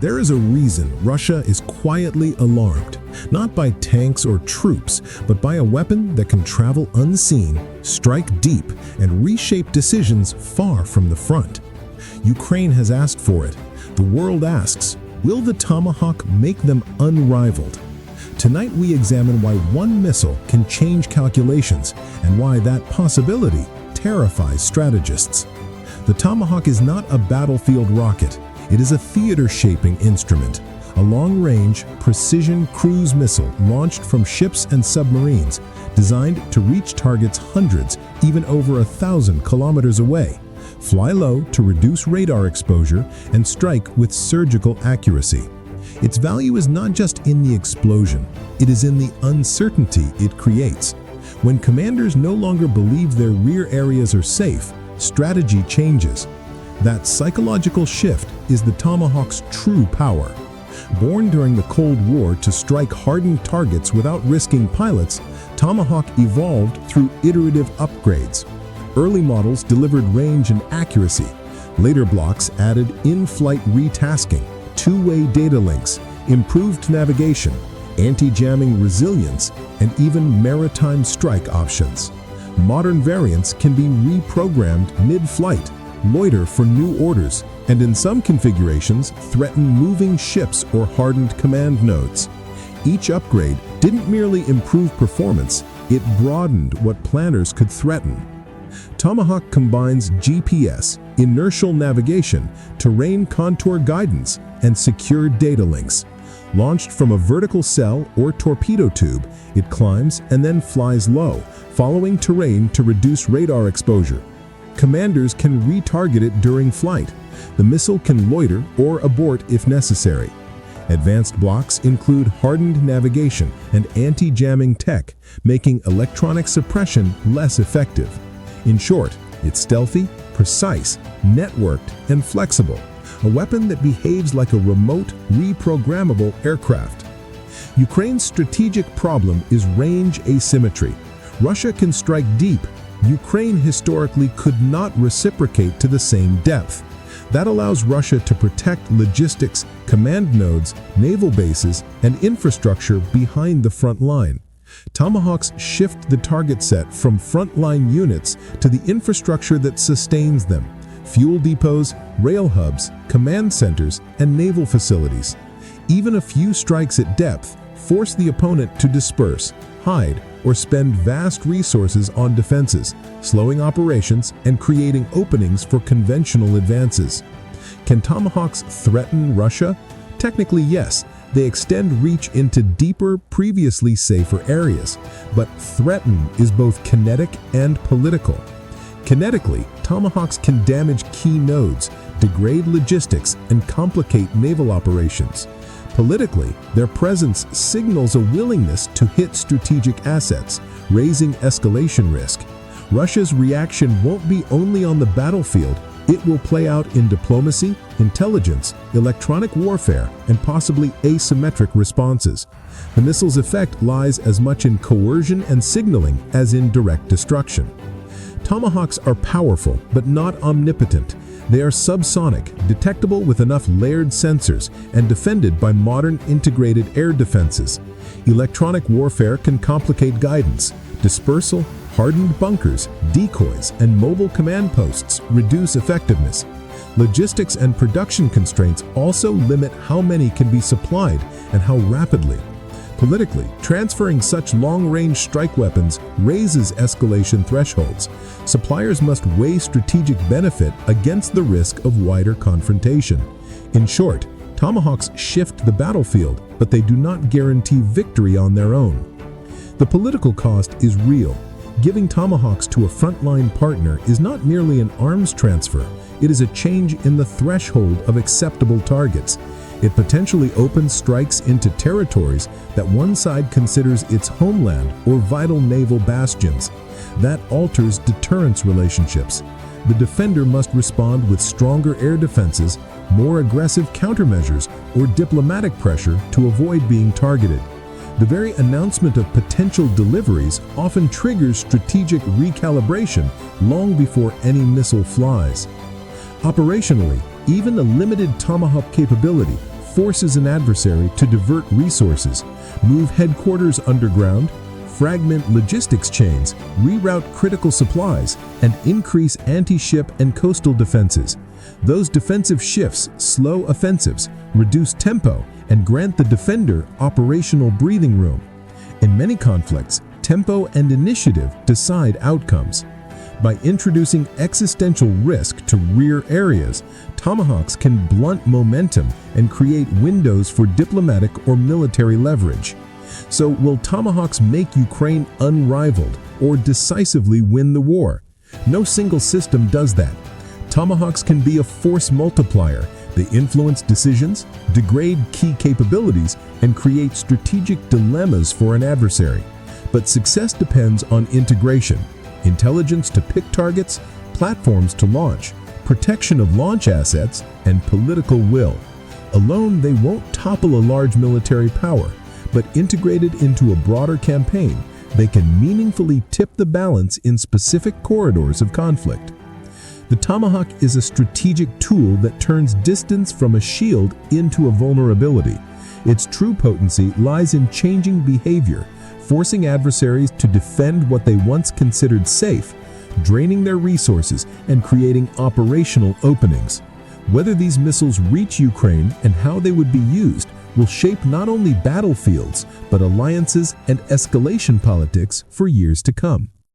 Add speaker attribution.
Speaker 1: There is a reason Russia is quietly alarmed, not by tanks or troops, but by a weapon that can travel unseen, strike deep, and reshape decisions far from the front. Ukraine has asked for it. The world asks, will the Tomahawk make them unrivaled? Tonight we examine why one missile can change calculations and why that possibility terrifies strategists. The Tomahawk is not a battlefield rocket. It is a theater-shaping instrument, a long-range, precision cruise missile launched from ships and submarines, designed to reach targets hundreds, even over 1,000 kilometers away, fly low to reduce radar exposure, and strike with surgical accuracy. Its value is not just in the explosion, it is in the uncertainty it creates. When commanders no longer believe their rear areas are safe, strategy changes. That psychological shift is the Tomahawk's true power. Born during the Cold War to strike hardened targets without risking pilots, Tomahawk evolved through iterative upgrades. Early models delivered range and accuracy. Later blocks added in-flight retasking, two-way data links, improved navigation, anti-jamming resilience, and even maritime strike options. Modern variants can be reprogrammed mid-flight, loiter for new orders, and in some configurations threaten moving ships or hardened command nodes. Each upgrade didn't merely improve performance, it broadened what planners could threaten. Tomahawk combines GPS, inertial navigation, terrain contour guidance, and secure data links. Launched from a vertical cell or torpedo tube, it climbs and then flies low, following terrain to reduce radar exposure. Commanders can retarget it during flight. The missile can loiter or abort if necessary. Advanced blocks include hardened navigation and anti-jamming tech, making electronic suppression less effective. In short, it's stealthy, precise, networked, and flexible. A weapon that behaves like a remote, reprogrammable aircraft. Ukraine's strategic problem is range asymmetry. Russia can strike deep. Ukraine historically could not reciprocate to the same depth. That allows Russia to protect logistics, command nodes, naval bases, and infrastructure behind the front line. Tomahawks shift the target set from frontline units to the infrastructure that sustains them: fuel depots, rail hubs, command centers, and naval facilities. Even a few strikes at depth force the opponent to disperse, hide, or spend vast resources on defenses, slowing operations and creating openings for conventional advances. Can Tomahawks threaten Russia? Technically, yes. They extend reach into deeper, previously safer areas. But threaten is both kinetic and political. Kinetically, Tomahawks can damage key nodes, degrade logistics, and complicate naval operations. Politically, their presence signals a willingness to hit strategic assets, raising escalation risk. Russia's reaction won't be only on the battlefield, it will play out in diplomacy, intelligence, electronic warfare, and possibly asymmetric responses. The missile's effect lies as much in coercion and signaling as in direct destruction. Tomahawks are powerful, but not omnipotent. They are subsonic, detectable with enough layered sensors, and defended by modern integrated air defenses. Electronic warfare can complicate guidance. Dispersal, hardened bunkers, decoys, and mobile command posts reduce effectiveness. Logistics and production constraints also limit how many can be supplied and how rapidly. Politically, transferring such long-range strike weapons raises escalation thresholds. Suppliers must weigh strategic benefit against the risk of wider confrontation. In short, Tomahawks shift the battlefield, but they do not guarantee victory on their own. The political cost is real. Giving Tomahawks to a frontline partner is not merely an arms transfer, it is a change in the threshold of acceptable targets. It potentially opens strikes into territories that one side considers its homeland or vital naval bastions. That alters deterrence relationships. The defender must respond with stronger air defenses, more aggressive countermeasures, or diplomatic pressure to avoid being targeted. The very announcement of potential deliveries often triggers strategic recalibration long before any missile flies. Operationally, even a limited Tomahawk capability forces an adversary to divert resources, move headquarters underground, fragment logistics chains, reroute critical supplies, and increase anti-ship and coastal defenses. Those defensive shifts slow offensives, reduce tempo, and grant the defender operational breathing room. In many conflicts, tempo and initiative decide outcomes. By introducing existential risk to rear areas, Tomahawks can blunt momentum and create windows for diplomatic or military leverage. So, will Tomahawks make Ukraine unrivaled or decisively win the war? No single system does that. Tomahawks can be a force multiplier. They influence decisions, degrade key capabilities, and create strategic dilemmas for an adversary. But success depends on integration, intelligence to pick targets, platforms to launch, protection of launch assets, and political will. Alone, they won't topple a large military power, but integrated into a broader campaign, they can meaningfully tip the balance in specific corridors of conflict. The Tomahawk is a strategic tool that turns distance from a shield into a vulnerability. Its true potency lies in changing behavior, forcing adversaries to defend what they once considered safe, draining their resources, and creating operational openings. Whether these missiles reach Ukraine and how they would be used will shape not only battlefields, but alliances and escalation politics for years to come.